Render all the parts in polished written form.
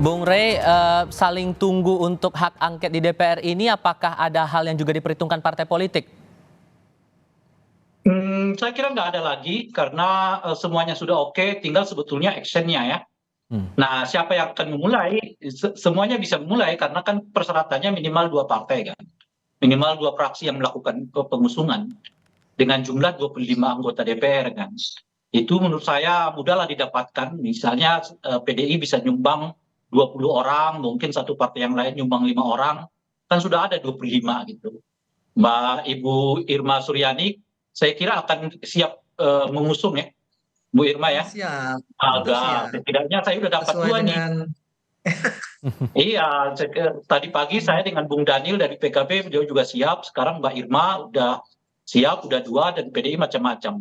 Bung Rey, saling tunggu untuk hak angket di DPR ini, apakah ada hal yang juga diperhitungkan partai politik? Saya kira nggak ada lagi karena semuanya sudah oke, tinggal sebetulnya actionnya ya. Hmm. Nah, siapa yang akan memulai? Semuanya bisa memulai karena kan persyaratannya minimal dua partai kan, minimal dua fraksi yang melakukan pengusungan dengan jumlah 25 anggota DPR kan. Itu menurut saya mudahlah didapatkan. Misalnya PDI bisa nyumbang 20 orang, mungkin satu partai yang lain nyumbang 5 orang, kan sudah ada 25 gitu. Mbak Ibu Irma Suryani, saya kira akan siap mengusung ya, Bu Irma ya. Siap, tentu Agak, siap. setidaknya saya udah dapat Sesuai dua nih. dengan Iya, tadi pagi saya dengan Bung Daniel dari PKB, beliau juga siap. Sekarang Mbak Irma udah siap, udah dua, dan PDI macam-macam.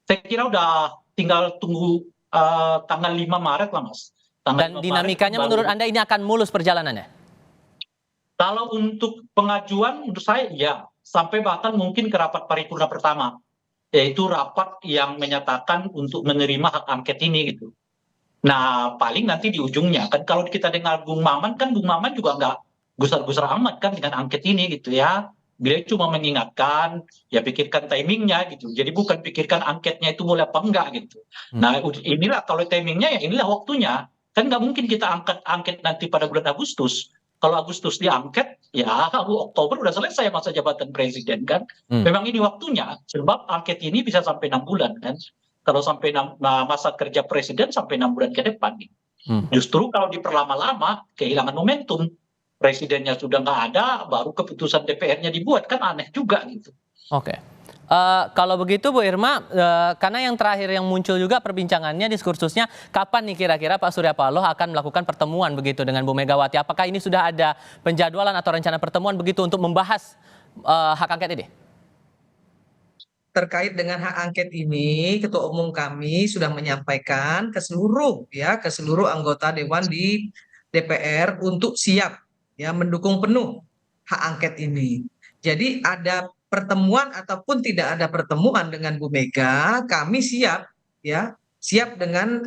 Saya kira udah tinggal tunggu tanggal 5 Maret lah Mas. Dan dinamikanya menurut Anda ini akan mulus perjalanannya? Kalau untuk pengajuan menurut saya ya, sampai bahkan mungkin ke rapat paripurna pertama, yaitu rapat yang menyatakan untuk menerima hak angket ini gitu. Nah, paling nanti di ujungnya kan kalau kita dengar Bung Maman kan Bung Maman juga nggak gusar-gusar amat kan dengan angket ini gitu ya. Beliau cuma mengingatkan, ya pikirkan timingnya gitu. Jadi bukan pikirkan angketnya itu boleh apa enggak gitu. Nah, inilah kalau timingnya ya inilah waktunya. Kan nggak mungkin kita angket nanti pada bulan Agustus. Kalau Agustus diangket, ya Oktober udah selesai masa jabatan presiden kan. Memang ini waktunya, sebab angket ini bisa sampai 6 bulan kan. Kalau sampai masa kerja presiden sampai 6 bulan ke depan. Justru kalau diperlama-lama, kehilangan momentum. Presidennya sudah nggak ada, baru keputusan DPR-nya dibuat, kan aneh juga gitu. Oke. Kalau begitu Bu Irma, karena yang terakhir yang muncul juga perbincangannya, diskursusnya, kapan nih kira-kira Pak Surya Paloh akan melakukan pertemuan begitu dengan Bu Megawati? Apakah ini sudah ada penjadwalan atau rencana pertemuan begitu untuk membahas hak angket ini? terkait dengan hak angket ini, Ketua Umum kami sudah menyampaikan ke seluruh anggota Dewan di DPR untuk siap ya mendukung penuh hak angket ini. Jadi ada pertemuan ataupun tidak ada pertemuan dengan Bu Mega, kami siap ya, siap dengan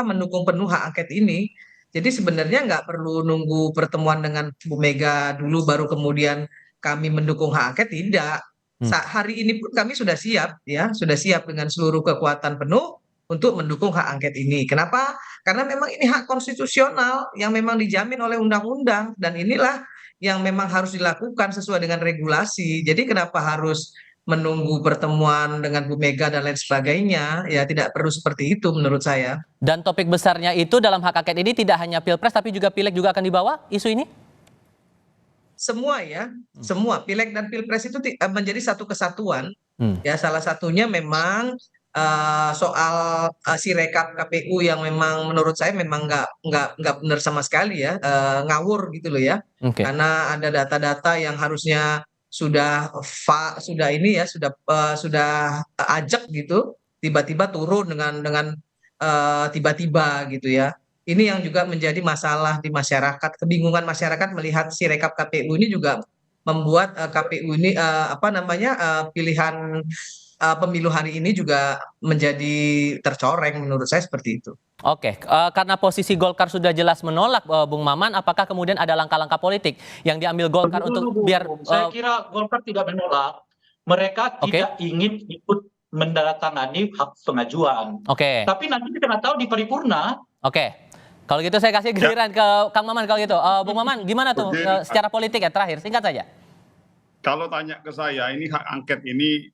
mendukung penuh hak angket ini. Jadi sebenarnya nggak perlu nunggu pertemuan dengan Bu Mega dulu baru kemudian kami mendukung hak angket, tidak. Hari ini pun kami sudah siap ya, sudah siap dengan seluruh kekuatan penuh untuk mendukung hak angket ini. Kenapa? Karena memang ini hak konstitusional yang memang dijamin oleh undang-undang dan inilah yang memang harus dilakukan sesuai dengan regulasi. Jadi kenapa harus menunggu pertemuan dengan Bu Mega dan lain sebagainya? Ya tidak perlu seperti itu menurut saya. Dan topik besarnya itu dalam hak angket ini tidak hanya Pilpres tapi juga Pileg juga akan dibawa isu ini? Semua ya, semua Pileg dan Pilpres itu menjadi satu kesatuan. Ya salah satunya memang soal sirekap KPU yang memang menurut saya memang nggak benar sama sekali ya, ngawur gitu loh ya. Karena ada data-data yang harusnya sudah ini ya sudah ajak gitu, tiba-tiba turun dengan tiba-tiba gitu ya. Ini yang juga menjadi masalah di masyarakat, kebingungan masyarakat melihat sirekap KPU ini juga membuat KPU ini pilihan pemilu hari ini juga menjadi tercoreng menurut saya seperti itu. Oke, karena posisi Golkar sudah jelas menolak, Bung Maman, apakah kemudian ada langkah-langkah politik yang diambil Golkar untuk biar... Saya kira Golkar tidak menolak, mereka tidak ingin ikut menandatangani hak pengajuan. Tapi nanti kita nggak tahu di paripurna. Kalau gitu saya kasih giliran ke Kang Maman kalau gitu. Bung Maman, gimana tuh secara politik ya terakhir, singkat saja. Kalau tanya ke saya, ini hak angket ini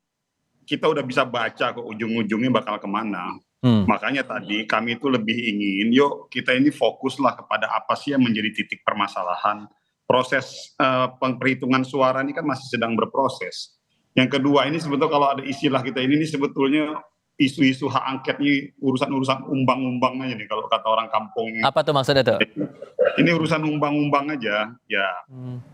kita udah bisa baca ke ujung-ujungnya bakal kemana. Makanya tadi kami itu lebih ingin, yuk kita ini fokuslah kepada apa sih yang menjadi titik permasalahan. Proses perhitungan suara ini kan masih sedang berproses. Yang kedua ini sebetulnya kalau ada istilah kita ini sebetulnya isu-isu hak angket ini urusan-urusan umbang-umbang aja nih kalau kata orang kampung. Apa tuh maksudnya tuh? Ini urusan umbang-umbang aja, ya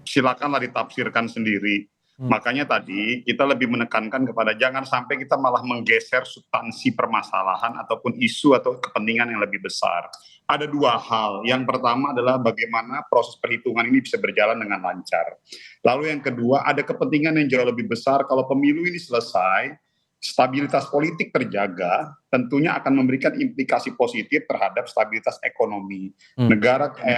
silakanlah ditafsirkan sendiri. Makanya tadi kita lebih menekankan kepada jangan sampai kita malah menggeser substansi permasalahan ataupun isu atau kepentingan yang lebih besar. Ada dua hal. Yang pertama adalah bagaimana proses perhitungan ini bisa berjalan dengan lancar. Lalu yang kedua ada kepentingan yang jauh lebih besar kalau pemilu ini selesai. stabilitas politik terjaga, tentunya akan memberikan implikasi positif terhadap stabilitas ekonomi.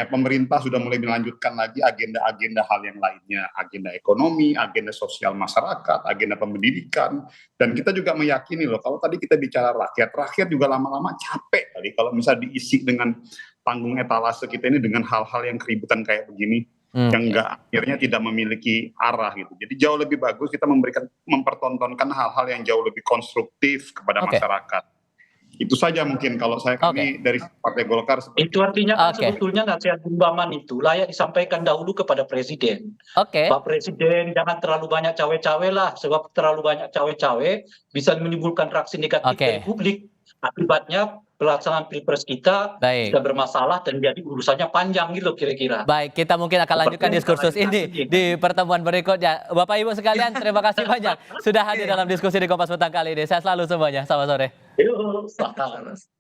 Pemerintah sudah mulai melanjutkan lagi agenda-agenda hal yang lainnya, agenda ekonomi, agenda sosial masyarakat, agenda pendidikan, dan kita juga meyakini loh, kalau tadi kita bicara rakyat juga lama-lama capek kali kalau misalnya diisi dengan panggung etalase kita ini dengan hal-hal yang keributan kayak begini. Yang akhirnya tidak memiliki arah gitu. Jadi jauh lebih bagus kita mempertontonkan hal-hal yang jauh lebih konstruktif kepada masyarakat. Itu saja mungkin kalau kami dari Partai Golkar. Itu artinya kan sebetulnya nasihat Bung Baman itu layak disampaikan dahulu kepada Presiden. Pak Presiden jangan terlalu banyak cawe-cawe lah, sebab terlalu banyak cawe-cawe bisa menimbulkan reaksi negatif dari publik. Akibatnya pelaksanaan pilpres kita sudah bermasalah dan jadi urusannya panjang gitu kira-kira. Baik, kita mungkin akan lanjutkan diskursus ini di pertemuan berikutnya. Bapak Ibu sekalian, terima kasih banyak sudah hadir dalam diskusi di Kompas Petang kali ini. Sehat selalu semuanya. Selamat sore. Yuk, selamat.